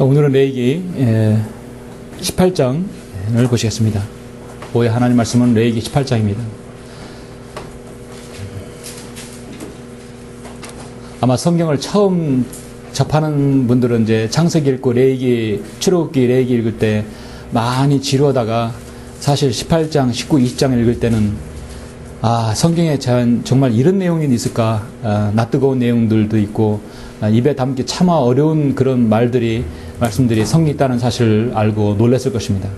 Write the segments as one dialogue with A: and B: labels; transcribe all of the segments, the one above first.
A: 오늘은 레위기 18장을 보시겠습니다. 오늘 하나님 말씀은 레위기 18장입니다. 아마 성경을 처음 접하는 분들은 이제 창세기 읽고 레위기, 출애굽기, 레위기 읽을 때 많이 지루하다가 사실 18장, 19, 20장 읽을 때는 성경에 정말 이런 내용이 있을까? 낯뜨거운 내용들도 있고 입에 담기 차마 어려운 그런 말씀들이 성경에 있다는 사실을 알고 놀랐을 것입니다.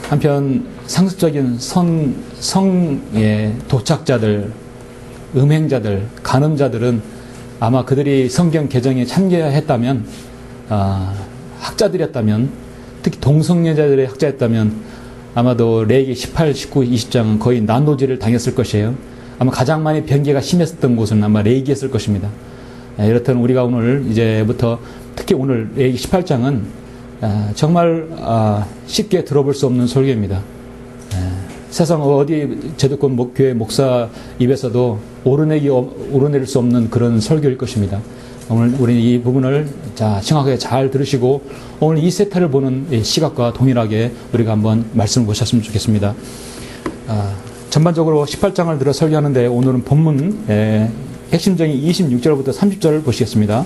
A: 한편 상습적인 성의 도착자들, 음행자들, 간음자들은 아마 그들이 성경 개정에 참여했다면, 학자들이었다면, 특히 동성애자들의 학자였다면 아마도 레위기 18, 19, 20장은 거의 난도질을 당했을 것이에요. 아마 가장 많이 변개가 심했었던 곳은 아마 레위기였을 것입니다. 이렇든 우리가 오늘 이제부터 특히 오늘 레위기 18장은 정말 쉽게 들어볼 수 없는 설교입니다. 세상 어디 제도권 교회 목사 입에서도 오르내릴 수 없는 그런 설교일 것입니다. 오늘 우리는 이 부분을 정확하게 잘 들으시고 오늘 이 세타를 보는 시각과 동일하게 우리가 한번 말씀을 보셨으면 좋겠습니다. 전반적으로 18장을 들어 설교하는데 오늘은 본문 핵심적인 26절부터 30절을 보시겠습니다.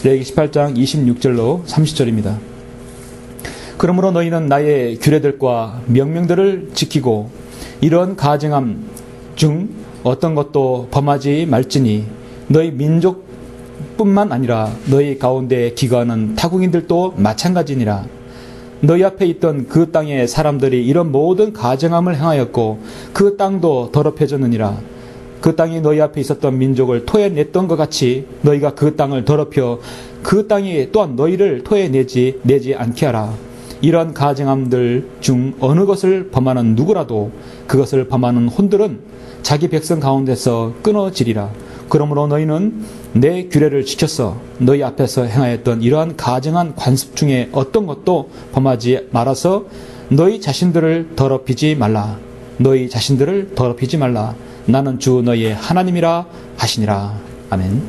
A: 레위기 18장 26절로 30절입니다. 그러므로 너희는 나의 규례들과 명령들을 지키고 이런 가증함 중 어떤 것도 범하지 말지니 너희 민족뿐만 아니라 너희 가운데 기거하는 타국인들도 마찬가지니라. 너희 앞에 있던 그 땅의 사람들이 이런 모든 가증함을 행하였고 그 땅도 더럽혀졌느니라. 그 땅이 너희 앞에 있었던 민족을 토해냈던 것 같이 너희가 그 땅을 더럽혀 그 땅이 또한 너희를 토해내지 않게 하라. 이런 가증함들 중 어느 것을 범하는 누구라도 그것을 범하는 혼들은 자기 백성 가운데서 끊어지리라. 그러므로 너희는 내 규례를 지켰어. 너희 앞에서 행하였던 이러한 가증한 관습 중에 어떤 것도 범하지 말아서 너희 자신들을 더럽히지 말라. 너희 자신들을 더럽히지 말라. 나는 주 너희의 하나님이라 하시니라. 아멘.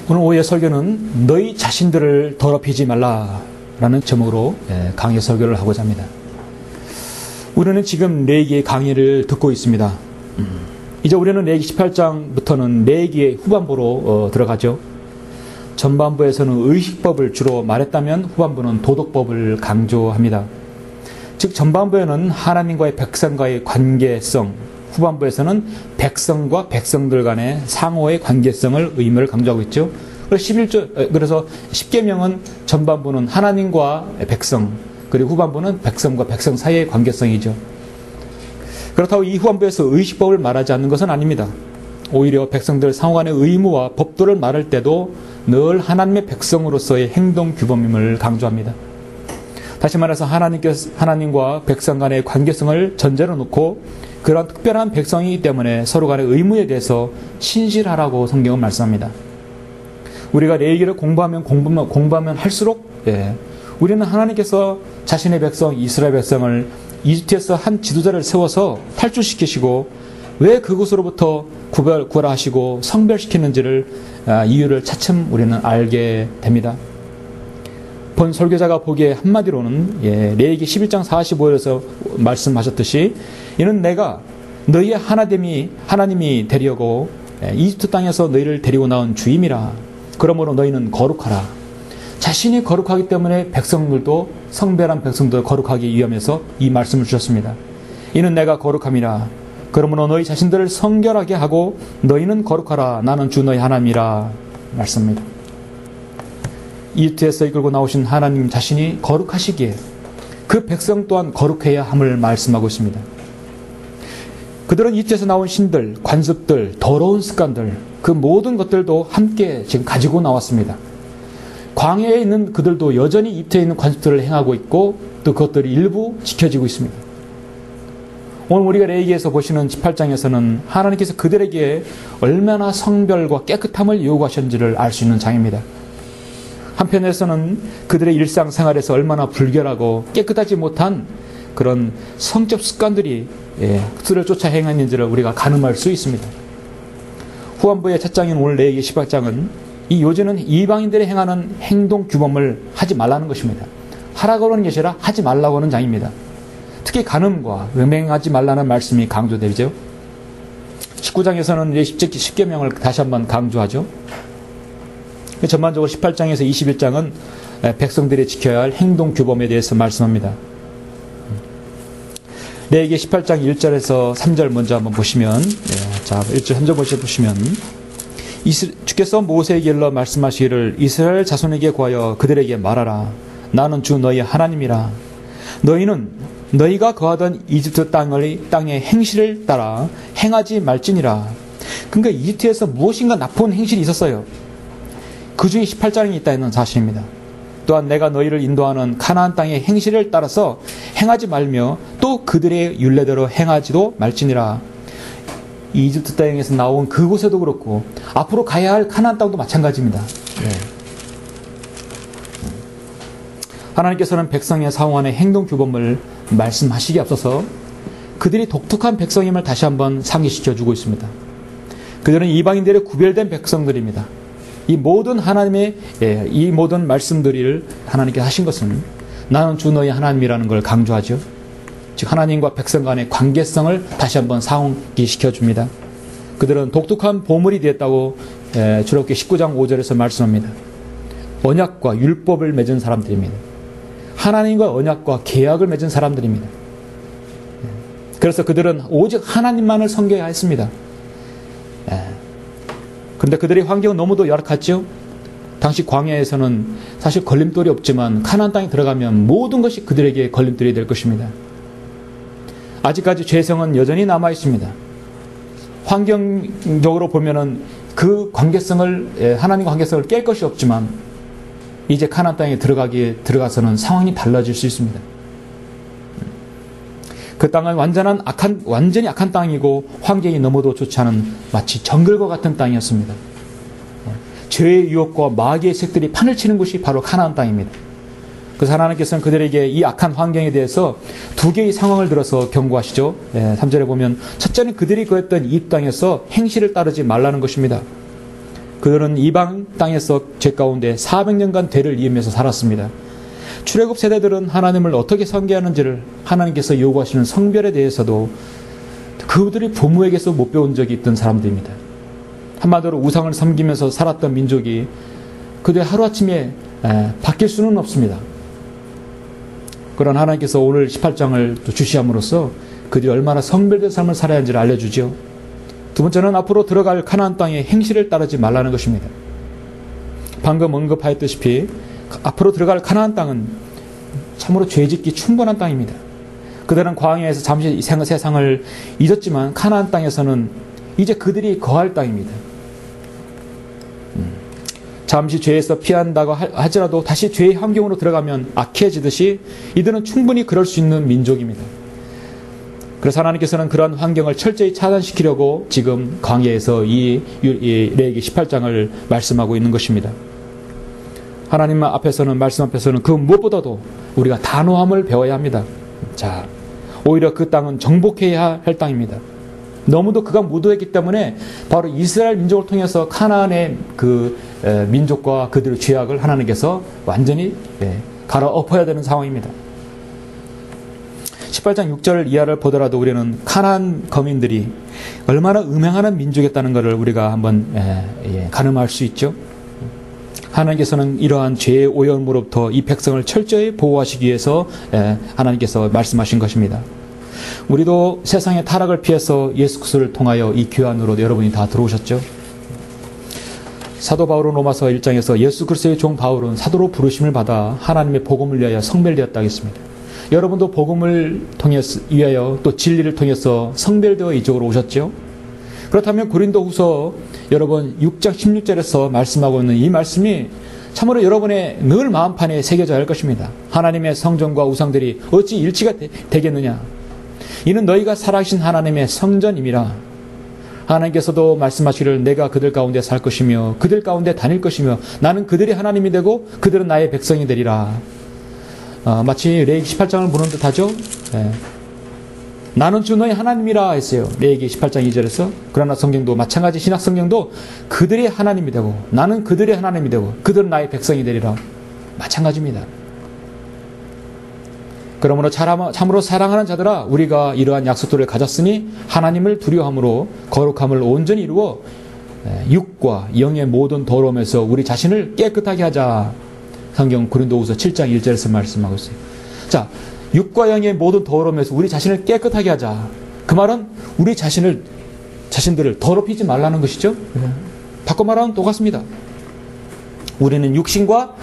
A: 오늘 오후의 설교는 너희 자신들을 더럽히지 말라 라는 제목으로 강의 설교를 하고자 합니다. 우리는 지금 레위기의 강의를 듣고 있습니다. 이제 우리는 레위기 18장부터는 레위기의 후반부로 들어가죠. 전반부에서는 의식법을 주로 말했다면 후반부는 도덕법을 강조합니다. 즉 전반부에는 하나님과의 백성과의 관계성, 후반부에서는 백성과 백성들 간의 상호의 관계성을 의미를 강조하고 있죠. 그래서 10계명은 전반부는 하나님과 백성, 그리고 후반부는 백성과 백성 사이의 관계성이죠. 그렇다고 이 후반부에서 의식법을 말하지 않는 것은 아닙니다. 오히려 백성들 상호 간의 의무와 법도를 말할 때도 늘 하나님의 백성으로서의 행동 규범임을 강조합니다. 다시 말해서 하나님과 백성 간의 관계성을 전제로 놓고 그런 특별한 백성이기 때문에 서로 간의 의무에 대해서 신실하라고 성경은 말씀합니다. 우리가 레위기를 공부하면 할수록 우리는 하나님께서 자신의 백성 이스라엘 백성을 이집트에서 한 지도자를 세워서 탈출시키시고 왜 그곳으로부터 구별하시고 성별시키는지를 이유를 차츰 우리는 알게 됩니다. 본 설교자가 보기에 한마디로는 레위기 11장 45절에서 말씀하셨듯이 이는 내가 너희의 하나님이 되려고 이집트 땅에서 너희를 데리고 나온 주임이라. 그러므로 너희는 거룩하라. 자신이 거룩하기 때문에 백성들도 성별한 백성도 거룩하기 위함에서 이 말씀을 주셨습니다. 이는 내가 거룩함이라. 그러므로 너희 자신들을 성결하게 하고 너희는 거룩하라. 나는 주 너희 하나님이라 말씀입니다. 이집트에서 이끌고 나오신 하나님 자신이 거룩하시기에 그 백성 또한 거룩해야 함을 말씀하고 있습니다. 그들은 이집트에서 나온 신들, 관습들, 더러운 습관들 그 모든 것들도 함께 지금 가지고 나왔습니다. 광야에 있는 그들도 여전히 이집트에 있는 관습들을 행하고 있고 또 그것들이 일부 지켜지고 있습니다. 오늘 우리가 레위기에서 보시는 18장에서는 하나님께서 그들에게 얼마나 성별과 깨끗함을 요구하셨는지를 알 수 있는 장입니다. 한편에서는 그들의 일상생활에서 얼마나 불결하고 깨끗하지 못한 그런 성적 습관들이 그들을 쫓아 행했는지를 우리가 가늠할 수 있습니다. 후반부의 첫 장인 오늘 레위기 18장은 이 요지는 이방인들이 행하는 행동 규범을 하지 말라는 것입니다. 하라고 하는 것이 아니라 하지 말라고 하는 장입니다. 특히 간음과 음행하지 말라는 말씀이 강조되죠. 19장에서는 이제 10계명을 다시 한번 강조하죠. 전반적으로 18장에서 21장은 백성들이 지켜야 할 행동 규범에 대해서 말씀합니다. 레위기 18장 1절에서 3절 먼저 한번 보시면, 자, 1절 3절 보시면, 주께서 모세에게 일러 말씀하시기를 이스라엘 자손에게 구하여 그들에게 말하라. 나는 주 너희 하나님이라. 너희는 너희가 거하던 이집트 땅의 행실을 따라 행하지 말지니라. 그러니까 이집트에서 무엇인가 나쁜 행실이 있었어요. 그 중에 18장이 있다는 사실입니다. 또한 내가 너희를 인도하는 가나안 땅의 행실을 따라서 행하지 말며 또 그들의 율례대로 행하지도 말지니라. 이집트 땅에서 나온 그곳에도 그렇고 앞으로 가야 할 가나안 땅도 마찬가지입니다. 하나님께서는 백성의 사용하는 행동 규범을 말씀하시기에 앞서서 그들이 독특한 백성임을 다시 한번 상기시켜 주고 있습니다. 그들은 이방인들의 구별된 백성들입니다. 이 모든 하나님의 이 모든 말씀들을 하나님께서 하신 것은 나는 주 너희 하나님이라는 걸 강조하죠. 즉 하나님과 백성 간의 관계성을 다시 한번 상기시켜 줍니다. 그들은 독특한 보물이 되었다고 출애굽기 19장 5절에서 말씀합니다. 언약과 율법을 맺은 사람들입니다. 하나님과 언약과 계약을 맺은 사람들입니다. 그래서 그들은 오직 하나님만을 섬겨했습니다. 그런데 그들의 환경은 너무도 열악했죠. 당시 광야에서는 사실 걸림돌이 없지만 가나안 땅에 들어가면 모든 것이 그들에게 걸림돌이 될 것입니다. 아직까지 죄성은 여전히 남아 있습니다. 환경적으로 보면은 그 관계성을 하나님과 관계성을 깰 것이 없지만 이제 가나안 땅에 들어가서는 상황이 달라질 수 있습니다. 그 땅은 완전히 악한 땅이고 환경이 너무도 좋지 않은 마치 정글과 같은 땅이었습니다. 죄의 유혹과 마귀의 색들이 판을 치는 곳이 바로 가나안 땅입니다. 그래서 하나님께서는 그들에게 이 악한 환경에 대해서 두 개의 상황을 들어서 경고하시죠. 3절에 보면 첫째는 그들이 거했던 이 땅에서 행실을 따르지 말라는 것입니다. 그들은 이방 땅에서 죄 가운데 400년간 죄를 이으면서 살았습니다. 출애굽 세대들은 하나님을 어떻게 섬겨하는지를 하나님께서 요구하시는 성별에 대해서도 그들이 부모에게서 못 배운 적이 있던 사람들입니다. 한마디로 우상을 섬기면서 살았던 민족이 그들 하루아침에 바뀔 수는 없습니다. 그러나 하나님께서 오늘 18장을 또 주시함으로써 그들이 얼마나 성별된 삶을 살아야 하는지를 알려주죠. 두 번째는 앞으로 들어갈 가나안 땅의 행실을 따르지 말라는 것입니다. 방금 언급하였다시피 앞으로 들어갈 가나안 땅은 참으로 죄짓기 충분한 땅입니다. 그들은 광야에서 잠시 세상을 잊었지만 가나안 땅에서는 이제 그들이 거할 땅입니다. 잠시 죄에서 피한다고 하더라도 다시 죄의 환경으로 들어가면 악해지듯이 이들은 충분히 그럴 수 있는 민족입니다. 그래서 하나님께서는 그러한 환경을 철저히 차단시키려고 지금 광야에서 이 레위기 18장을 말씀하고 있는 것입니다. 하나님 앞에서는 말씀 앞에서는 그 무엇보다도 우리가 단호함을 배워야 합니다. 자, 오히려 그 땅은 정복해야 할 땅입니다. 너무도 그가 무도했기 때문에 바로 이스라엘 민족을 통해서 가나안의 그 민족과 그들의 죄악을 하나님께서 완전히 갈아엎어야 되는 상황입니다. 18장 6절 이하를 보더라도 우리는 가나안 거민들이 얼마나 음행하는 민족이었다는 것을 우리가 한번 가늠할 수 있죠. 하나님께서는 이러한 죄의 오염으로부터 이 백성을 철저히 보호하시기 위해서 하나님께서 말씀하신 것입니다. 우리도 세상의 타락을 피해서 예수 그리스도를 통하여 이 교환으로 여러분이 다 들어오셨죠. 사도 바울은 로마서 1장에서 예수 그리스도의 종 바울은 사도로 부르심을 받아 하나님의 복음을 위하여 성별되었다 했습니다. 여러분도 복음을 위하여 또 진리를 통해서 성별되어 이쪽으로 오셨죠. 그렇다면 고린도후서 여러분 6장 16절에서 말씀하고 있는 이 말씀이 참으로 여러분의 늘 마음판에 새겨져야 할 것입니다. 하나님의 성전과 우상들이 어찌 일치가 되겠느냐. 이는 너희가 살아계신 하나님의 성전임이라. 하나님께서도 말씀하시기를 내가 그들 가운데 살 것이며 그들 가운데 다닐 것이며 나는 그들이 하나님이 되고 그들은 나의 백성이 되리라. 마치 레위기 18장을 보는 듯하죠. 나는 주 너희 하나님이라 했어요. 레위기 18장 2절에서. 그러나 성경도 마찬가지, 신약 성경도 그들의 하나님이 되고 나는 그들의 하나님이 되고 그들은 나의 백성이 되리라. 마찬가지입니다. 그러므로 참으로 사랑하는 자들아, 우리가 이러한 약속들을 가졌으니 하나님을 두려워함으로 거룩함을 온전히 이루어 육과 영의 모든 더러움에서 우리 자신을 깨끗하게 하자. 성경 고린도후서 7장 1절에서 말씀하고 있어요. 자, 육과 영의 모든 더러움에서 우리 자신을 깨끗하게 하자. 그 말은 우리 자신들을 더럽히지 말라는 것이죠. 바꿔 말하면 똑같습니다. 우리는 육신과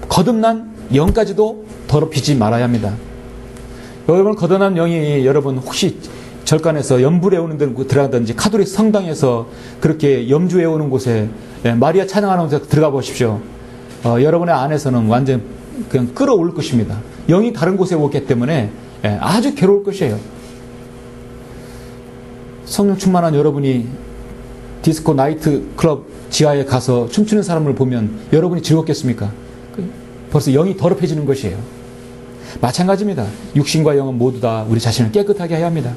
A: 거듭난 영까지도 더럽히지 말아야 합니다. 여러분, 거듭난 영이 여러분 혹시 절간에서 염불에 오는 데 들어가든지 카톨릭 성당에서 그렇게 염주에 오는 곳에 마리아 찬양하는 곳에 들어가 보십시오. 여러분의 안에서는 완전 그냥 끌어올 것입니다. 영이 다른 곳에 오기 때문에 아주 괴로울 것이에요. 성령 충만한 여러분이 디스코 나이트 클럽 지하에 가서 춤추는 사람을 보면 여러분이 즐겁겠습니까? 벌써 영이 더럽혀지는 것이에요. 마찬가지입니다. 육신과 영은 모두 다 우리 자신을 깨끗하게 해야 합니다.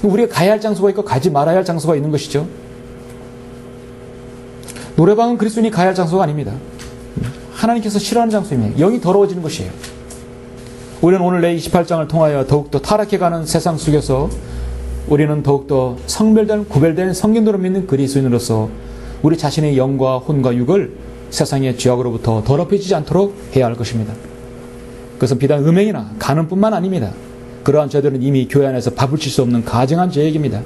A: 우리가 가야 할 장소가 있고 가지 말아야 할 장소가 있는 것이죠. 노래방은 그리스도인이 가야 할 장소가 아닙니다. 하나님께서 싫어하는 장소입니다. 영이 더러워지는 것이에요. 우리는 오늘 내 28장을 통하여 더욱더 타락해가는 세상 속에서 우리는 더욱더 성별된 구별된 성경대로 믿는 그리스도인으로서 우리 자신의 영과 혼과 육을 세상의 죄악으로부터 더럽혀지지 않도록 해야 할 것입니다. 그것은 비단 음행이나 간음뿐만 아닙니다. 그러한 죄들은 이미 교회 안에서 바붙일 수 없는 가증한 죄악입니다.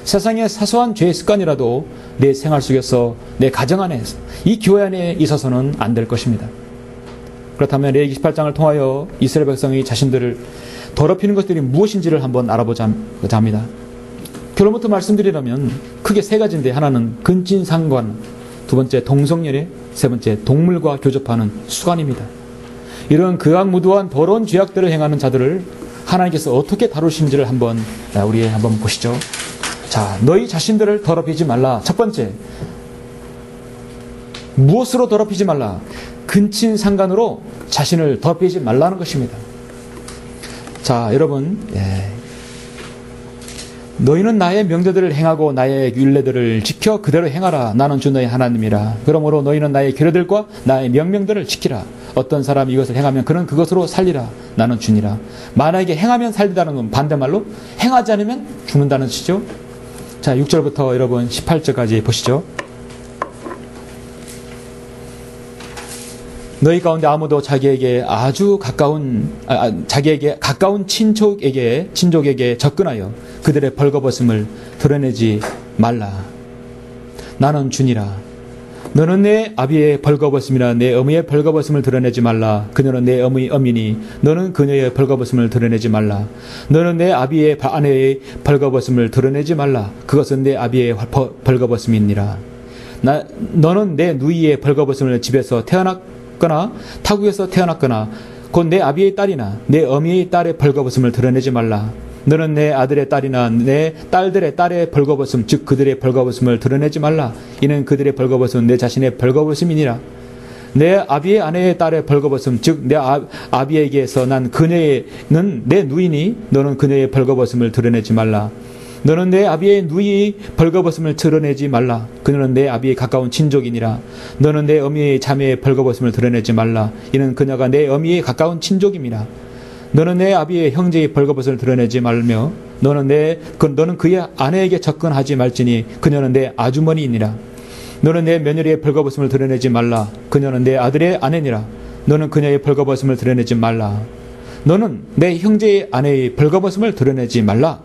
A: 세상의 사소한 죄의 습관이라도 내 생활 속에서 내 가정 안에서 이 교회 안에 있어서는 안 될 것입니다. 그렇다면 레위기 18장을 통하여 이스라엘 백성이 자신들을 더럽히는 것들이 무엇인지를 한번 알아보자 합니다. 결론부터 말씀드리려면 크게 세 가지인데, 하나는 근친상관, 두 번째 동성연애, 세 번째 동물과 교접하는 수간입니다. 이런 극악무도한 더러운 죄악들을 행하는 자들을 하나님께서 어떻게 다루시는지를 우리 한번 보시죠. 자, 너희 자신들을 더럽히지 말라. 첫 번째, 무엇으로 더럽히지 말라? 근친상간으로 자신을 더럽히지 말라는 것입니다. 자, 여러분, 너희는 나의 명제들을 행하고 나의 율례들을 지켜 그대로 행하라. 나는 주 너희 하나님이라. 그러므로 너희는 나의 규례들과 나의 명령들을 지키라. 어떤 사람이 이것을 행하면 그는 그것으로 살리라. 나는 주니라. 만약에 행하면 살리다는 건 반대말로 행하지 않으면 죽는다는 뜻이죠. 자, 6절부터 여러분 18절까지 보시죠. 너희 가운데 아무도 자기에게 가까운 친족에게 접근하여 그들의 벌거벗음을 드러내지 말라. 나는 주니라. 너는 내 아비의 벌거벗음이나 내 어미의 벌거벗음을 드러내지 말라. 그녀는 내 어미니 너는 그녀의 벌거벗음을 드러내지 말라. 너는 내 아비의 아내의 벌거벗음을 드러내지 말라. 그것은 내 아비의 벌거벗음이니라. 너는 내 누이의 벌거벗음을 집에서 태어났거나 타국에서 태어났거나 곧 내 아비의 딸이나 내 어미의 딸의 벌거벗음을 드러내지 말라. 너는 내 아들의 딸이나 내 딸들의 딸의 벌거벗음 즉 그들의 벌거벗음을 드러내지 말라. 이는 그들의 벌거벗음은 내 자신의 벌거벗음이니라. 내 아비의 아내의 딸의 벌거벗음 즉 내 아비에게서 난 그녀는 내 누이니 너는 그녀의 벌거벗음을 드러내지 말라. 너는 내 아비의 누이의 벌거벗음을 드러내지 말라. 그녀는 내 아비의 가까운 친족이니라. 너는 내 어미의 자매의 벌거벗음을 드러내지 말라. 이는 그녀가 내 어미의 가까운 친족임이라. 너는 내 아비의 형제의 벌거벗음을 드러내지 말며 너는 그의 아내에게 접근하지 말지니 그녀는 내 아주머니이니라. 너는 내 며느리의 벌거벗음을 드러내지 말라. 그녀는 내 아들의 아내니라. 너는 그녀의 벌거벗음을 드러내지 말라. 너는 내 형제의 아내의 벌거벗음을 드러내지 말라.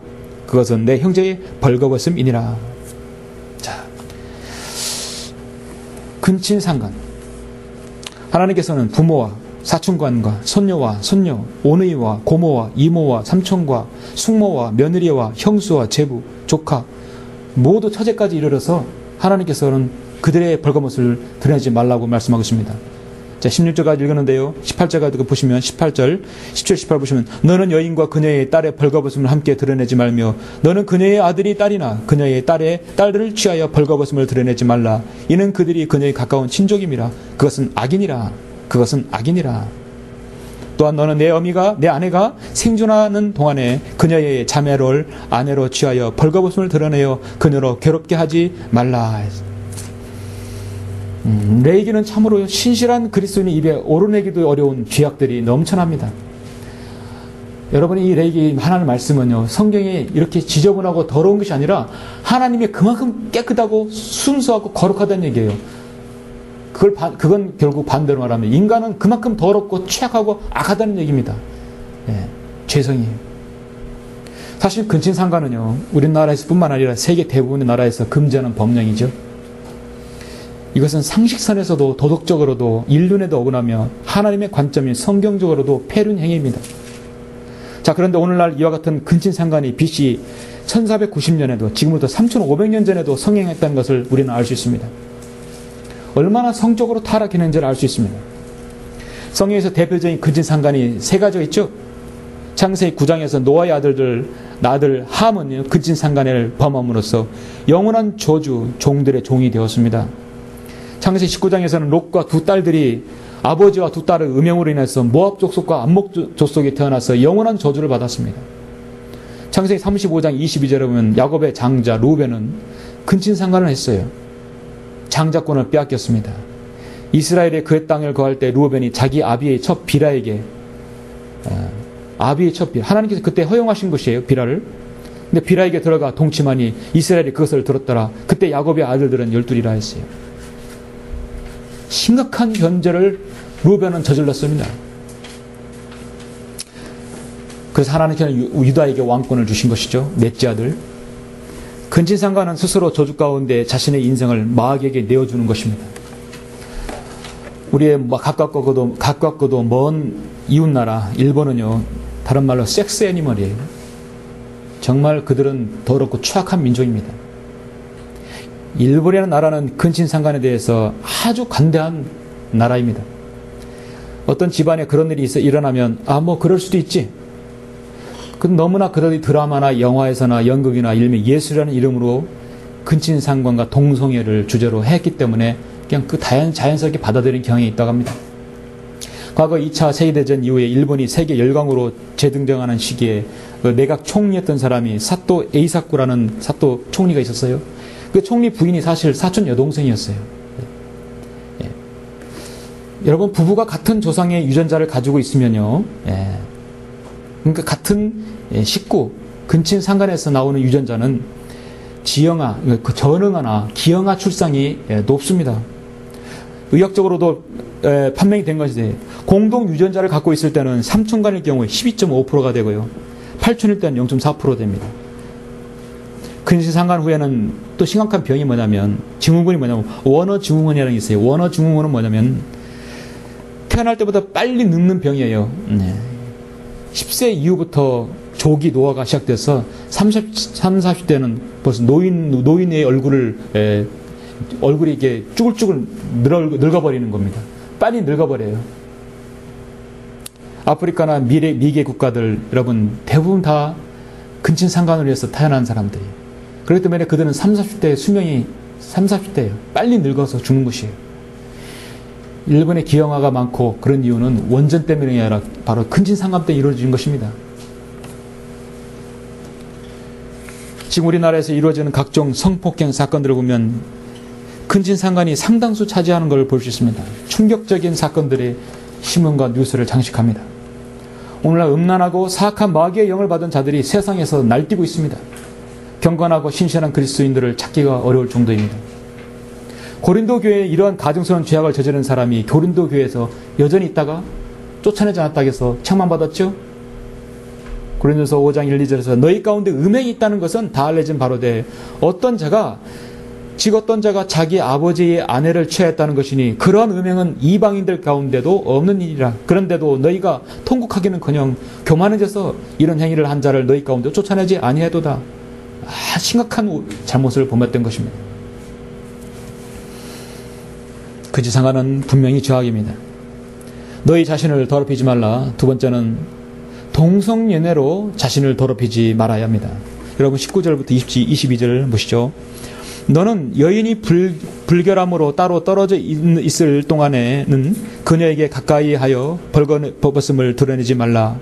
A: 그것은 내 형제의 벌거벗음이니라. 자, 근친상간. 하나님께서는 부모와 사촌관과 손녀와 손녀, 오누이와 고모와 이모와 삼촌과 숙모와 며느리와 형수와 제부, 조카 모두 처제까지 이르러서 하나님께서는 그들의 벌거벗음을 드러내지 말라고 말씀하고 있습니다. 자, 16절까지 읽었는데요. 18절까지 보시면 18절, 17, 18 보시면 너는 여인과 그녀의 딸의 벌거벗음을 함께 드러내지 말며 너는 그녀의 아들이 딸이나 그녀의 딸들을 취하여 벌거벗음을 드러내지 말라. 이는 그들이 그녀의 가까운 친족임이라. 그것은 악이니라. 또한 너는 내 아내가 생존하는 동안에 그녀의 자매를 아내로 취하여 벌거벗음을 드러내어 그녀로 괴롭게 하지 말라. 레이기는 참으로 신실한 그리스도인의 입에 오르내기도 어려운 죄악들이 넘쳐납니다. 여러분이 이 레이기 하나님 말씀은요, 성경에 이렇게 지저분하고 더러운 것이 아니라 하나님이 그만큼 깨끗하고 순수하고 거룩하다는 얘기예요. 그건 결국 반대로 말하면 인간은 그만큼 더럽고 취약하고 악하다는 얘기입니다. 예, 죄성이에요. 사실 근친상간은요, 우리나라에서 뿐만 아니라 세계 대부분의 나라에서 금지하는 법령이죠. 이것은 상식선에서도 도덕적으로도 인륜에도 어긋나며 하나님의 관점인 성경적으로도 폐륜 행위입니다. 자, 그런데 오늘날 이와 같은 근친상간이 BC 1490년에도 지금부터 3500년 전에도 성행했다는 것을 우리는 알 수 있습니다. 얼마나 성적으로 타락했는지를 알 수 있습니다. 성경에서 대표적인 근친상간이 세 가지가 있죠. 창세기 9장에서 노아의 아들 함은 근친상간을 범함으로써 영원한 저주, 종들의 종이 되었습니다. 창세기 19장에서는 롯과 두 딸들이 아버지와 두 딸의 음행으로 인해서 모압 족속과 암몬 족속에 태어나서 영원한 저주를 받았습니다. 창세기 35장 22절에 보면 야곱의 장자 루벤은 근친상간을 했어요. 장자권을 빼앗겼습니다. 이스라엘의 그의 땅을 거할 때 루벤이 자기 아비의 첩 비라에게 하나님께서 그때 허용하신 것이에요. 비라를. 근데 비라에게 들어가 동침하니 이스라엘이 그것을 들었더라. 그때 야곱의 아들들은 12이라 했어요. 심각한 변절을 루벤은 저질렀습니다. 그래서 하나님께서는 유다에게 왕권을 주신 것이죠. 넷째 아들. 근친상간은 스스로 저주 가운데 자신의 인생을 마귀에게 내어주는 것입니다. 우리의 가깝고도 먼 이웃나라 일본은요, 다른 말로 섹스 애니멀이에요. 정말 그들은 더럽고 추악한 민족입니다. 일본이라는 나라는 근친상간에 대해서 아주 관대한 나라입니다. 어떤 집안에 그런 일이 일어나면 그럴 수도 있지. 너무나 그런 드라마나 영화에서나 연극이나 일명 예술이라는 이름으로 근친상간과 동성애를 주제로 했기 때문에 그냥 자연스럽게 받아들이는 경향이 있다고 합니다. 과거 2차 세계대전 이후에 일본이 세계 열강으로 재등장하는 시기에 내각 총리였던 사람이 사토 에이사쿠라는 사토 총리가 있었어요. 그 총리 부인이 사실 사촌 여동생이었어요. 예. 여러분, 부부가 같은 조상의 유전자를 가지고 있으면요, 그러니까 같은 식구, 근친상간에서 나오는 유전자는 지형아, 전응아나 기형아 출산이 높습니다. 의학적으로도 판명이 된 것이 공동 유전자를 갖고 있을 때는 삼촌간일 경우에 12.5%가 되고요, 8촌일 때는 0.4% 됩니다. 근친상간 후에는 또 심각한 병이 증후군이 원어 증후군이라는 게 있어요. 원어 증후군은 뭐냐면 태어날 때보다 빨리 늙는 병이에요. 10세 이후부터 조기 노화가 시작돼서 40대는 벌써 노인의 얼굴이 이게 쭈글쭈글 늙어버리는 겁니다. 빨리 늙어버려요. 아프리카나 미개 국가들, 여러분, 대부분 다 근친상간으로 해서 태어난 사람들이에요. 그렇기 때문에 그들은 30, 40대의 수명이 30, 40대예요. 빨리 늙어서 죽는 것이에요. 일본의 기형아가 많고 그런 이유는 원전 때문이 아니라 바로 근친상간 때문에 이루어진 것입니다. 지금 우리나라에서 이루어지는 각종 성폭행 사건들을 보면 근친상간이 상당수 차지하는 걸 볼 수 있습니다. 충격적인 사건들이 신문과 뉴스를 장식합니다. 오늘날 음란하고 사악한 마귀의 영을 받은 자들이 세상에서 날뛰고 있습니다. 경건하고 신실한 그리스도인들을 찾기가 어려울 정도입니다. 고린도 교회에 이러한 가증스러운 죄악을 저지른 사람이 고린도 교회에서 여전히 있다가 쫓아내지 않았다고 해서 책망받았죠? 고린도서 5장 1, 2절에서 너희 가운데 음행이 있다는 것은 다 알려진 바로되 어떤 자가 자기 아버지의 아내를 취하였다는 것이니 그러한 음행은 이방인들 가운데도 없는 일이라. 그런데도 너희가 통곡하기는커녕 교만해져서 이런 행위를 한 자를 너희 가운데 쫓아내지 아니해도다. 심각한 잘못을 범했던 것입니다. 근친상간은 분명히 죄악입니다. 너희 자신을 더럽히지 말라. 두 번째는 동성연애로 자신을 더럽히지 말아야 합니다. 여러분 19절부터 22절 보시죠. 너는 여인이 불결함으로 따로 떨어져 있을 동안에는 그녀에게 가까이 하여 벌거벗음을 드러내지 말라.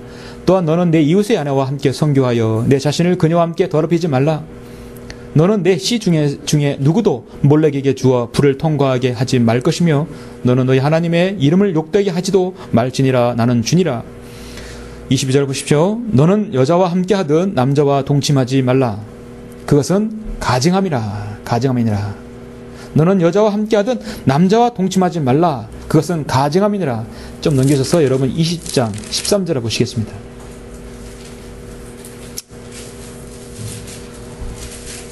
A: 또한 너는 내 이웃의 아내와 함께 성교하여 내 자신을 그녀와 함께 더럽히지 말라. 너는 내 씨 중에 누구도 몰렉에게 주어 불을 통과하게 하지 말 것이며 너는 너희 하나님의 이름을 욕되게 하지도 말지니라. 나는 주니라. 22절 보십시오. 너는 여자와 함께 하든 남자와 동침하지 말라. 그것은 가증함이라. 가증함이니라. 너는 여자와 함께 하든 남자와 동침하지 말라. 그것은 가증함이니라. 좀 넘겨서서 여러분 20장 13절을 보시겠습니다.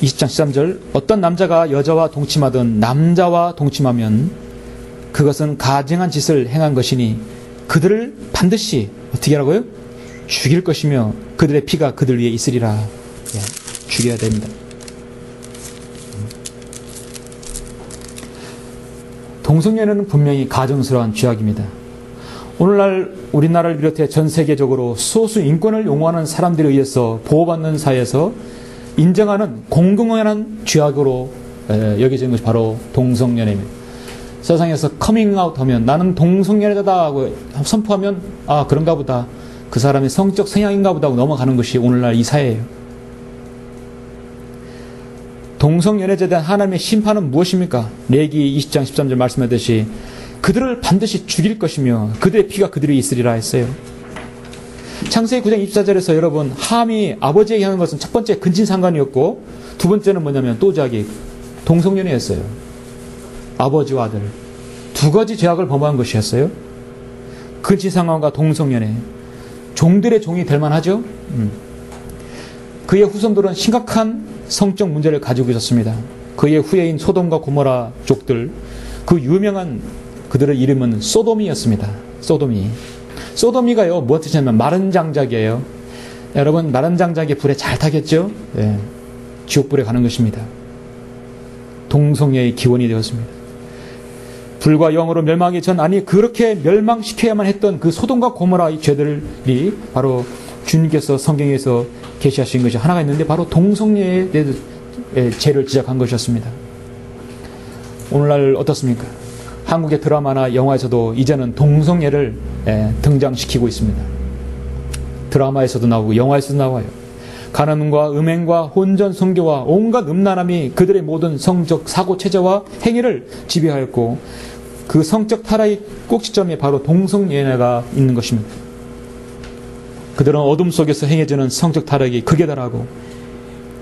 A: 20장 13절. 어떤 남자가 여자와 동침하든 남자와 동침하면 그것은 가증한 짓을 행한 것이니 그들을 반드시 어떻게 하라고요? 죽일 것이며 그들의 피가 그들 위에 있으리라. 죽여야 됩니다. 동성연애는 분명히 가증스러운 죄악입니다. 오늘날 우리나라를 비롯해 전 세계적으로 소수 인권을 용어하는 사람들에 의해서 보호받는 사회에서 인정하는 공공연한 죄악으로 여겨지는 것이 바로 동성연애입니다. 세상에서 커밍아웃 하면 나는 동성연애자다 하고 선포하면 아 그런가 보다, 그 사람의 성적 성향인가 보다 하고 넘어가는 것이 오늘날 이 사회예요. 동성연애자에 대한 하나님의 심판은 무엇입니까? 레위기 20장 13절 말씀하듯이 그들을 반드시 죽일 것이며 그들의 피가 그들이 있으리라 했어요. 창세기 9장 24절에서 여러분 함이 아버지에게 하는 것은 첫 번째 근친상간이었고 두 번째는 뭐냐면 또자기 동성연애였어요. 아버지와 아들 두 가지 죄악을 범한 것이었어요. 근친상간과 동성연애. 종들의 종이 될 만하죠. 그의 후손들은 심각한 성적 문제를 가지고 있었습니다. 그의 후예인 소돔과 고모라 족들, 그 유명한 그들의 이름은 소돔이었습니다. 소돔이가요 무엇 뜻이냐면 마른 장작이에요. 여러분 마른 장작이 불에 잘 타겠죠? 네. 지옥불에 가는 것입니다. 동성애의 기원이 되었습니다. 불과 영으로 멸망하기 전, 아니 그렇게 멸망시켜야만 했던 그 소돔과 고모라의 죄들이 바로 주님께서 성경에서 계시하신 것이 하나가 있는데 바로 동성애의 죄를 지적한 것이었습니다. 오늘날 어떻습니까? 한국의 드라마나 영화에서도 이제는 동성애를 등장시키고 있습니다. 드라마에서도 나오고 영화에서도 나와요. 간음과 음행과 혼전 성교와 온갖 음란함이 그들의 모든 성적 사고 체제와 행위를 지배하였고 그 성적 타락의 꼭지점에 바로 동성연애가 있는 것입니다. 그들은 어둠 속에서 행해지는 성적 타락이 극에 달하고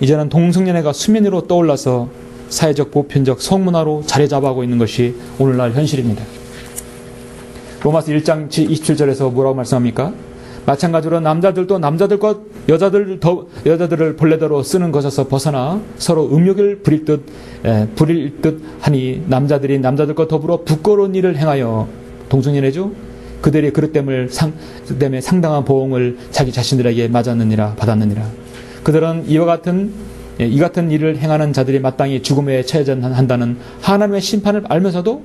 A: 이제는 동성연애가 수면 위로 떠올라서 사회적 보편적 성문화로 자리 잡아가고 있는 것이 오늘날 현실입니다. 로마서 1장 27절에서 뭐라고 말씀합니까? 마찬가지로 남자들도 남자들과 여자들을 본래대로 쓰는 것에서 벗어나 서로 음욕을 부릴 듯 하니 남자들이 남자들과 더불어 부끄러운 일을 행하여 동성연애죠. 그들이 그릇 때문에 상당한 보응을 자기 자신들에게 받았느니라. 그들은 이 같은 일을 행하는 자들이 마땅히 죽음에 처해져야 한다는 하나님의 심판을 알면서도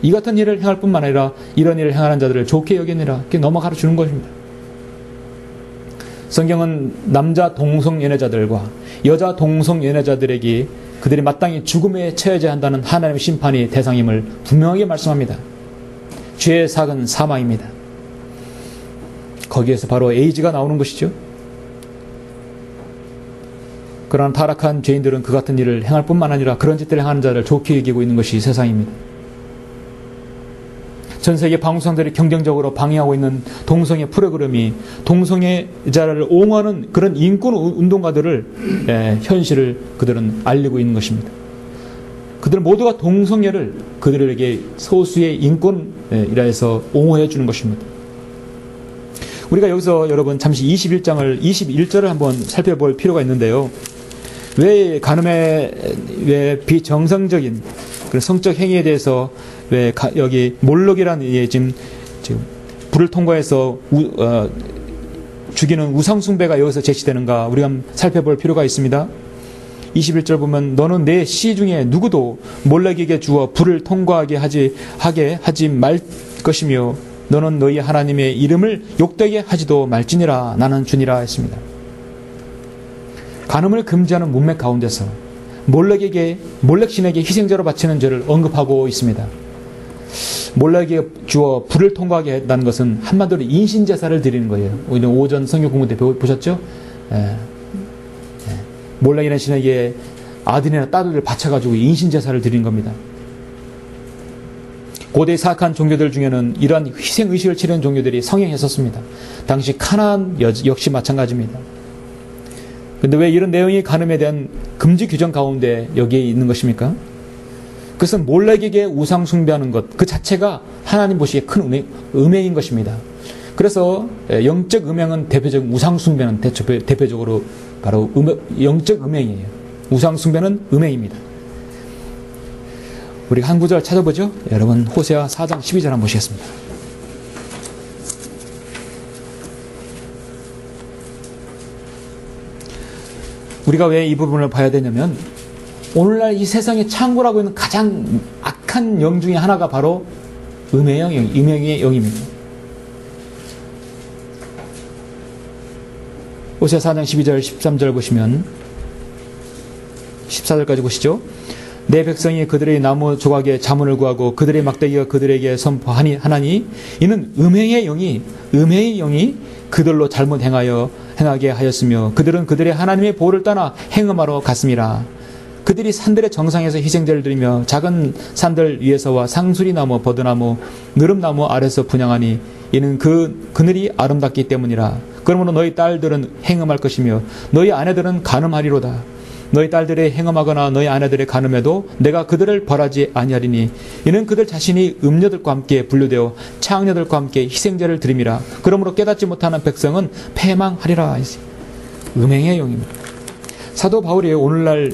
A: 이 같은 일을 행할 뿐만 아니라 이런 일을 행하는 자들을 좋게 여기느라 이렇게 넘어가르 주는 것입니다. 성경은 남자 동성연애자들과 여자 동성연애자들에게 그들이 마땅히 죽음에 처해져야 한다는 하나님의 심판이 대상임을 분명하게 말씀합니다. 죄의 삭은 사망입니다. 거기에서 바로 에이즈가 나오는 것이죠. 그러나 타락한 죄인들은 그 같은 일을 행할 뿐만 아니라 그런 짓들을 행하는 자를 좋게 여기고 있는 것이 세상입니다. 전 세계 방송사들이 경쟁적으로 방해하고 있는 동성애 프로그램이 동성애자를 옹호하는 그런 인권 운동가들을 현실을 그들은 알리고 있는 것입니다. 그들 모두가 동성애를 그들에게 소수의 인권이라 해서 옹호해 주는 것입니다. 우리가 여기서 여러분 잠시 21절을 한번 살펴볼 필요가 있는데요. 왜 왜 비정상적인 그런 성적 행위에 대해서 왜 여기 몰록이라는 지금 불을 통과해서 죽이는 우상숭배가 여기서 제시되는가 우리가 살펴볼 필요가 있습니다. 21절 보면 너는 내 씨 중에 누구도 몰렉에게 주어 불을 통과하게 하지 말 것이며 너는 너희 하나님의 이름을 욕되게 하지도 말지니라. 나는 주니라 했습니다. 간음을 금지하는 문맥 가운데서 몰렉신에게 희생제로 바치는 죄를 언급하고 있습니다. 몰렉에게 주어 불을 통과하게 했다는 것은 한마디로 인신제사를 드리는 거예요. 오늘 오전 성경 공부 때 보셨죠? 몰렉이라는 신에게 아들이나 딸을 바쳐가지고 인신제사를 드린 겁니다. 고대 사악한 종교들 중에는 이러한 희생의식을 치르는 종교들이 성행했었습니다. 당시 카나안 역시 마찬가지입니다. 근데 왜 이런 내용이 간음에 대한 금지 규정 가운데 여기에 있는 것입니까? 그것은 몰렉에게 우상 숭배하는 것 그 자체가 하나님 보시기에 큰 음해인 것입니다. 그래서 영적 음행은 대표적인 우상 숭배는 대표적으로 바로 영적 음행이에요. 우상 숭배는 음행입니다. 우리가 한 구절 찾아보죠. 여러분 호세아 4장 12절 한번 보시겠습니다. 우리가 왜 이 부분을 봐야 되냐면 오늘날 이 세상에 창궐하고 있는 가장 악한 영 중에 하나가 바로 음행의 영입니다. 호세아 4장 12절 13절 보시면 14절까지 보시죠. 내 백성이 그들의 나무 조각에 자문을 구하고 그들의 막대기가 그들에게 선포하니 이는 음행의 영이 그들로 잘못 행하게 하였으며 그들은 그들의 하나님의 보호를 떠나 행음하러 갔음이라. 그들이 산들의 정상에서 희생제를 드리며 작은 산들 위에서와 상수리나무, 버드나무, 느릅나무 아래서 분향하니 이는 그늘이 아름답기 때문이라. 그러므로 너희 딸들은 행음할 것이며 너희 아내들은 간음하리로다. 너희 딸들이 행음하거나 너희 아내들의 간음에도 내가 그들을 벌하지 아니하리니 이는 그들 자신이 음녀들과 함께 분류되어 창녀들과 함께 희생제를 드림이라. 그러므로 깨닫지 못하는 백성은 패망하리라. 음행의 영입니다. 사도 바울이 오늘날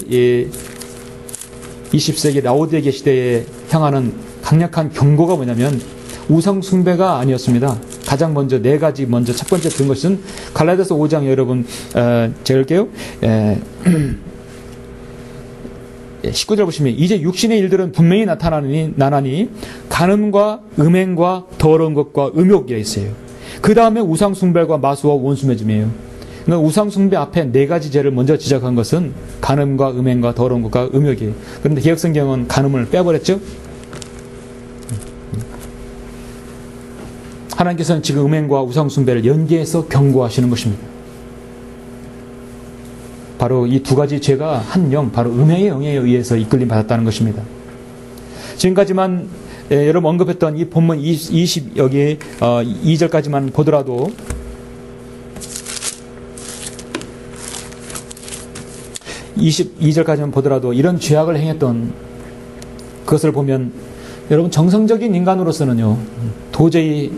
A: 20세기 라오디게 시대에 향하는 강력한 경고가 뭐냐면 우상 숭배가 아니었습니다. 가장 먼저 네 가지 첫 번째 든 것은 갈라디아서 5장 여러분 제가 읽을게요. 19절 보시면 이제 육신의 일들은 분명히 나나니 간음과 음행과 더러운 것과 음욕이 있어요. 그 다음에 우상 숭배와 마수와 원수매짐이에요. 그러니까 우상 숭배 앞에 네 가지 죄를 먼저 지적한 것은 간음과 음행과 더러운 것과 음욕이에요. 그런데 개혁성경은 간음을 빼버렸죠. 하나님께서는 지금 음행과 우상 숭배를 연계해서 경고하시는 것입니다. 바로 이 두 가지 죄가 한 영, 바로 음행의 영에 의해서 이끌림 받았다는 것입니다. 지금까지만 여러분 언급했던 이 본문 20 여기 2절까지만 보더라도 이런 죄악을 행했던 그것을 보면 여러분 정상적인 인간으로서는요 도저히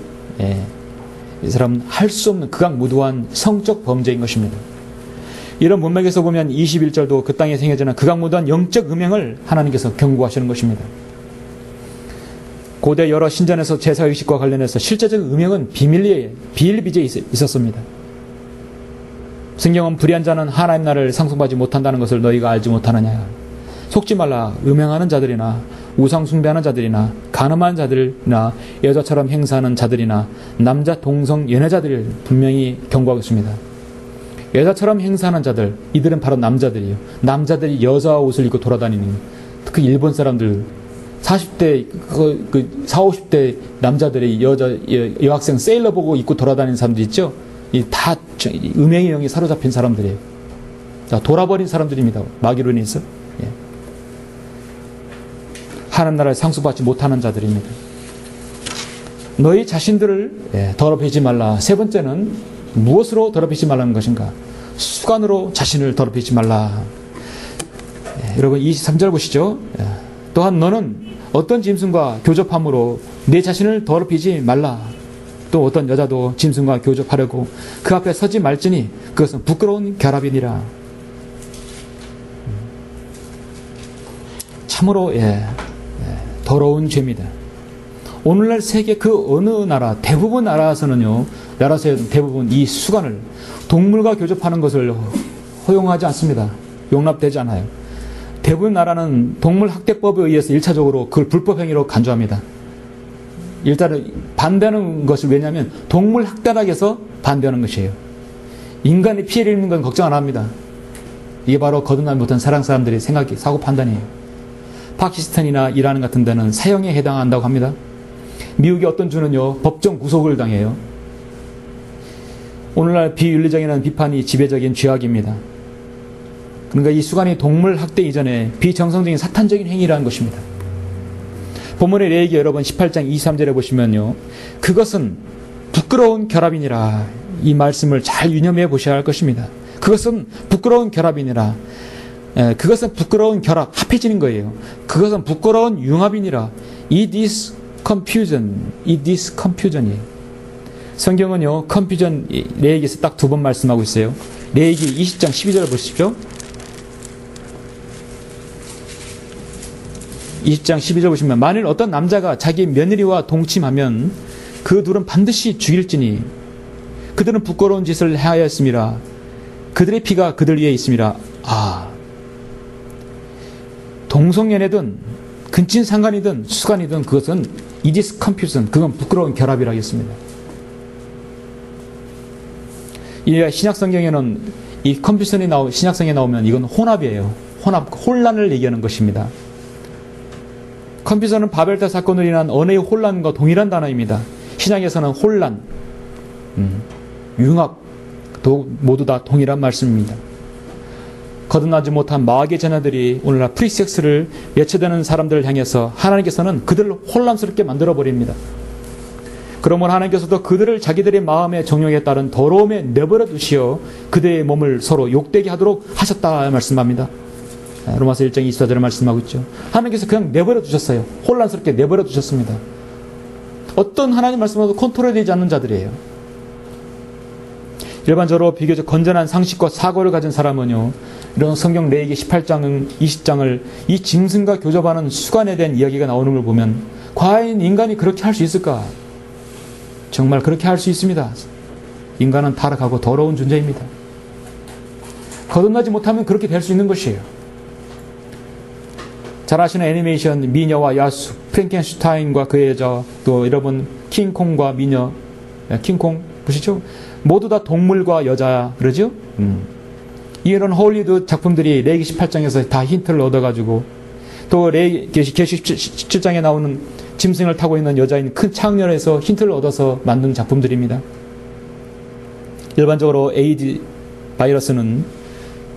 A: 이 사람은 할 수 없는 극악무도한 성적 범죄인 것입니다. 이런 문맥에서 보면 21절도 그 땅에 생겨지는 극악무도한 영적 음행을 하나님께서 경고하시는 것입니다. 고대 여러 신전에서 제사의식과 관련해서 실제적인 음행은 비일비재에 있었습니다. 성경은 불의한 자는 하나님 나라를 상속받지 못한다는 것을 너희가 알지 못하느냐. 속지 말라. 음행하는 자들이나 우상 숭배하는 자들이나 간음한 자들이나 여자처럼 행사하는 자들이나 남자 동성 연애자들을 분명히 경고하고 있습니다. 여자처럼 행사하는 자들, 이들은 바로 남자들이에요. 남자들이 여자 옷을 입고 돌아다니는, 특히 일본 사람들 40대, 50대 남자들이 여학생 세일러복 입고 돌아다니는 사람들 있죠? 다 음행의 영이 사로잡힌 사람들이에요. 자, 돌아버린 사람들입니다. 마귀로 인해서. 예. 하나님 나라를 상속받지 못하는 자들입니다. 너희 자신들을 더럽히지 말라. 세 번째는 무엇으로 더럽히지 말라는 것인가? 수간으로 자신을 더럽히지 말라. 여러분 23절 보시죠. 또한 너는 어떤 짐승과 교접함으로 내 자신을 더럽히지 말라. 또 어떤 여자도 짐승과 교접하려고 그 앞에 서지 말지니 그것은 부끄러운 결합이니라. 참으로 더러운 죄입니다. 오늘날 세계 그 어느 나라, 대부분 나라에서는요, 대부분 이 수간을 동물과 교접하는 것을 허용하지 않습니다. 용납되지 않아요. 대부분 나라는 동물학대법에 의해서 1차적으로 그걸 불법행위로 간주합니다. 일단은 반대하는 것을 왜냐하면 동물학대락에서 반대하는 것이에요. 인간이 피해를 입는 건 걱정 안 합니다. 이게 바로 거듭나지 못한 세상 사람들의 사고 판단이에요. 파키스탄이나 이란 같은 데는 사형에 해당한다고 합니다. 미국의 어떤 주는요, 법정 구속을 당해요. 오늘날 비윤리적이라는 비판이 지배적인 죄악입니다. 그러니까 이 수간이 동물 학대 이전에 비정상적인 사탄적인 행위라는 것입니다. 본문의 레위기 여러분 18장 23절에 보시면요, 그것은 부끄러운 결합이니라, 이 말씀을 잘 유념해 보셔야 할 것입니다. 그것은 부끄러운 결합이니라. 그것은 부끄러운 결합, 합해지는 거예요. 그것은 부끄러운 융합이니라. It is confusion. It is confusion이에요. 성경은요, confusion, 레위기에서 딱 두 번 말씀하고 있어요. 레위기 20장 12절을 보십시오. 20장 12절 보시면, 만일 어떤 남자가 자기 며느리와 동침하면 그 둘은 반드시 죽일지니 그들은 부끄러운 짓을 행하였음이라. 그들의 피가 그들 위에 있음이라. 동성연애든 근친상간이든 수간이든 그것은 it is confusion. 그건 부끄러운 결합이라 하겠습니다. 이 신약성경에는 이 컨퓨전이 신약성에 나오면 이건 혼합이에요. 혼란을 얘기하는 것입니다. 컨퓨전은 바벨탑 사건으로 인한 언어의 혼란과 동일한 단어입니다. 신약에서는 혼란, 융합, 모두 다 동일한 말씀입니다. 거듭나지 못한 마귀의 자녀들이 오늘날 프리섹스를 예체되는 사람들을 향해서 하나님께서는 그들을 혼란스럽게 만들어버립니다. 그러면 하나님께서도 그들을 자기들의 마음의 정욕에 따른 더러움에 내버려 두시어 그들의 몸을 서로 욕되게 하도록 하셨다 말씀합니다. 로마서 1장 24절에 말씀하고 있죠. 하나님께서 그냥 내버려 두셨어요. 혼란스럽게 내버려 두셨습니다. 어떤 하나님 말씀도 컨트롤되지 않는 자들이에요. 일반적으로 비교적 건전한 상식과 사고를 가진 사람은요, 이런 성경 레위기 18장, 20장을 이 짐승과 교접하는 수간에 대한 이야기가 나오는 걸 보면 과연 인간이 그렇게 할 수 있을까? 정말 그렇게 할 수 있습니다. 인간은 타락하고 더러운 존재입니다. 거듭나지 못하면 그렇게 될 수 있는 것이에요. 잘 아시는 애니메이션 미녀와 야수, 프랭켄슈타인과 그의 여자, 또 여러분 킹콩과 미녀, 킹콩 보시죠? 모두 다 동물과 여자 그러죠? 이런 홀리우드 작품들이 레위기 18장에서 다 힌트를 얻어가지고, 또 계시 17장에 나오는 짐승을 타고 있는 여자인 큰 창녀에서 힌트를 얻어서 만든 작품들입니다. 일반적으로 에이즈 바이러스는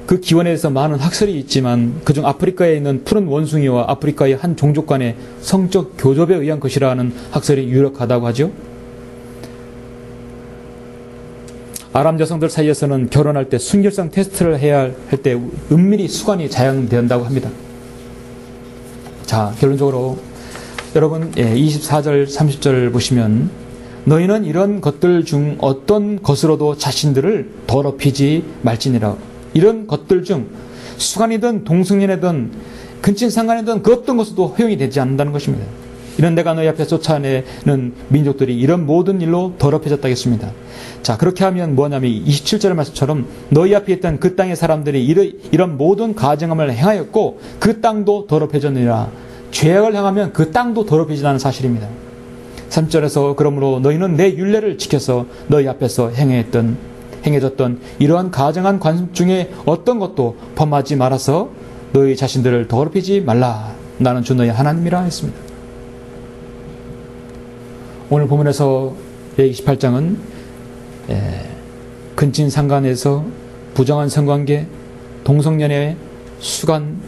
A: 그 기원에 대해서 많은 학설이 있지만 그중 아프리카에 있는 푸른 원숭이와 아프리카의 한 종족 간의 성적 교접에 의한 것이라는 학설이 유력하다고 하죠. 아람 여성들 사이에서는 결혼할 때 순결성 테스트를 해야 할 때 은밀히 수간이 자양된다고 합니다. 자, 결론적으로 여러분 24절 30절 보시면, 너희는 이런 것들 중 어떤 것으로도 자신들을 더럽히지 말지니라. 이런 것들 중 수간이든 동성연애든 근친상간이든 그 어떤 것도 허용이 되지 않는다는 것입니다. 이런 내가 너희 앞에 쫓아내는 민족들이 이런 모든 일로 더럽혀졌다 했습니다. 자, 그렇게 하면 뭐냐면 27절 말씀처럼 너희 앞에 있던 그 땅의 사람들이 이런 모든 가증함을 행하였고 그 땅도 더럽혀졌느니라. 죄악을 행하면 그 땅도 더럽혀진다는 사실입니다. 3절에서 그러므로 너희는 내 율례를 지켜서 너희 앞에서 행해졌던 이러한 가증한 관습 중에 어떤 것도 범하지 말아서 너희 자신들을 더럽히지 말라. 나는 주 너희 하나님이라 했습니다. 오늘 본문에서 28장은 근친상간에서 부정한 성관계, 동성연애, 수간,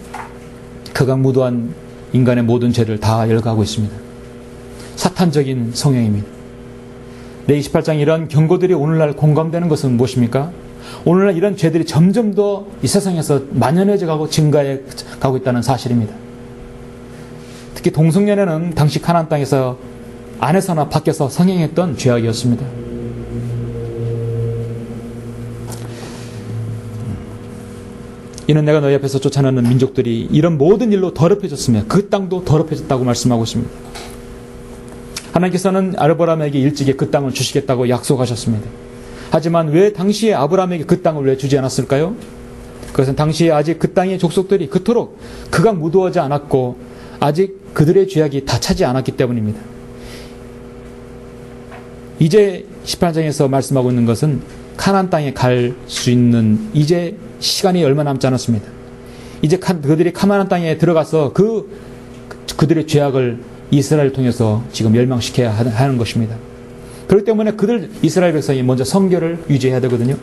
A: 극악무도한 인간의 모든 죄를 다 열거하고 있습니다. 사탄적인 성향입니다. 28장 이런 경고들이 오늘날 공감되는 것은 무엇입니까? 오늘날 이런 죄들이 점점 더 이 세상에서 만연해져 가고 증가해 가고 있다는 사실입니다. 특히 동성연애는 당시 가나안 땅에서 안에서나 밖에서 성행했던 죄악이었습니다. 이는 내가 너희 앞에서 쫓아내는 민족들이 이런 모든 일로 더럽혀졌으며 그 땅도 더럽혀졌다고 말씀하고 있습니다. 하나님께서는 아브라함에게 일찍이 그 땅을 주시겠다고 약속하셨습니다. 하지만 왜 당시에 아브라함에게 그 땅을 왜 주지 않았을까요? 그것은 당시에 아직 그 땅의 족속들이 그토록 극악무도하지 않았고 아직 그들의 죄악이 다 차지 않았기 때문입니다. 이제 18장에서 말씀하고 있는 것은 가나안 땅에 갈 수 있는 이제 시간이 얼마 남지 않았습니다. 이제 그들이 가나안 땅에 들어가서 그들의 죄악을 이스라엘을 통해서 지금 멸망시켜야 하는 것입니다. 그렇기 때문에 이스라엘 백성이 먼저 성결을 유지해야 되거든요.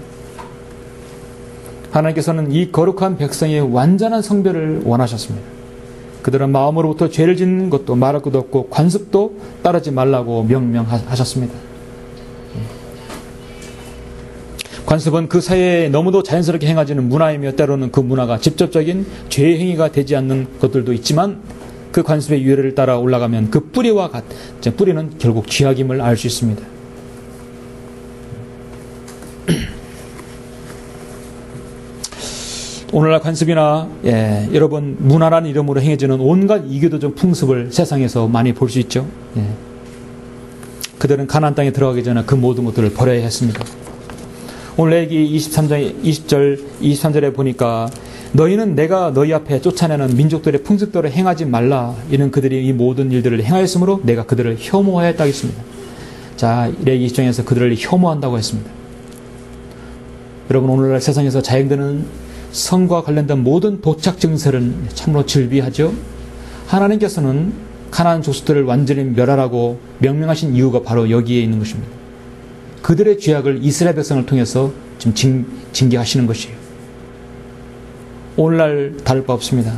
A: 하나님께서는 이 거룩한 백성의 완전한 성별을 원하셨습니다. 그들은 마음으로부터 죄를 짓는 것도 말할 것도 없고 관습도 따르지 말라고 명령하셨습니다. 관습은 그 사회에 너무도 자연스럽게 행하지는 문화이며 때로는 그 문화가 직접적인 죄의 행위가 되지 않는 것들도 있지만 그 관습의 유래를 따라 올라가면 그 뿌리는 결국 죄악임을 알 수 있습니다. 오늘날 관습이나 여러분 문화라는 이름으로 행해지는 온갖 이교도적 풍습을 세상에서 많이 볼 수 있죠. 그들은 가나안 땅에 들어가기 전에 그 모든 것들을 버려야 했습니다. 오늘 레위기 23장 20절 23절에 보니까 너희는 내가 너희 앞에 쫓아내는 민족들의 풍습대로 행하지 말라. 이는 그들이 이 모든 일들을 행하였으므로 내가 그들을 혐오하였다고 했습니다. 자, 레위기 20장에서 그들을 혐오한다고 했습니다. 여러분 오늘날 세상에서 자행되는 성과 관련된 모든 도착 증세는 참으로 즐비하죠. 하나님께서는 가나안 족속들을 완전히 멸하라고 명령하신 이유가 바로 여기에 있는 것입니다. 그들의 죄악을 이스라엘 백성을 통해서 지금 징계하시는 것이에요. 오늘날 다를 바 없습니다.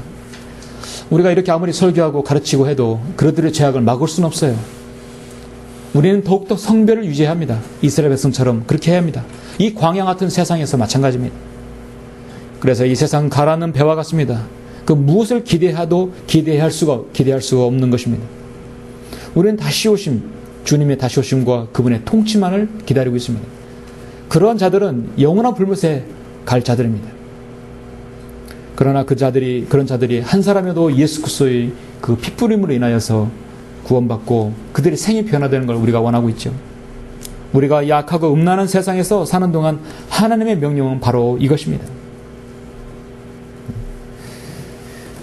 A: 우리가 이렇게 아무리 설교하고 가르치고 해도 그들의 죄악을 막을 수는 없어요. 우리는 더욱더 성별을 유지해야 합니다. 이스라엘 백성처럼 그렇게 해야 합니다. 이 광야 같은 세상에서 마찬가지입니다. 그래서 이 세상 가라는 배와 같습니다. 그 무엇을 기대할 수가 없는 것입니다. 우리는 주님의 다시 오심과 그분의 통치만을 기다리고 있습니다. 그러한 자들은 영원한 불못에 갈 자들입니다. 그러나 그런 자들이 한 사람이라도 예수 그리스도의 그 핏부림으로 인하여서 구원받고 그들의 생이 변화되는 걸 우리가 원하고 있죠. 우리가 약하고 음란한 세상에서 사는 동안 하나님의 명령은 바로 이것입니다.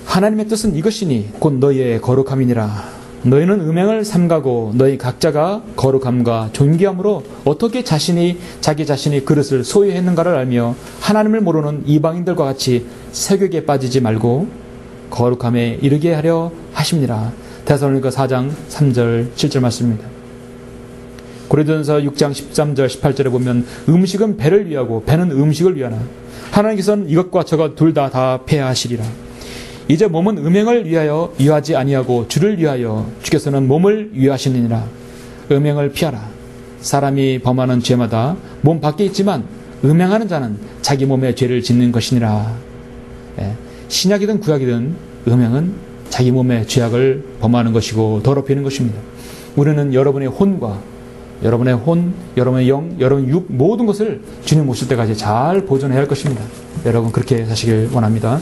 A: 하나님의 뜻은 이것이니 곧 너희의 거룩함이니라. 너희는 음행을 삼가고 너희 각자가 거룩함과 존귀함으로 어떻게 자기 자신이 그릇을 소유했는가를 알며 하나님을 모르는 이방인들과 같이 세욕에 빠지지 말고 거룩함에 이르게 하려 하심니라. 데살로니가 4장 3절 7절 말씀입니다. 고린도전서 6장 13절 18절에 보면 음식은 배를 위하고 배는 음식을 위하나 하나님께서는 이것과 저것 둘 다 폐하시리라. 이제 몸은 음행을 위하여 위하지 아니하고 주를 위하여 주께서는 몸을 위하시느니라. 음행을 피하라. 사람이 범하는 죄마다 몸 밖에 있지만 음행하는 자는 자기 몸에 죄를 짓는 것이니라. 신약이든 구약이든 음행은 자기 몸에 죄악을 범하는 것이고 더럽히는 것입니다. 우리는 여러분의 혼과 여러분의 영, 여러분의 육 모든 것을 주님 오실 때까지 잘 보존해야 할 것입니다. 여러분 그렇게 사시길 원합니다.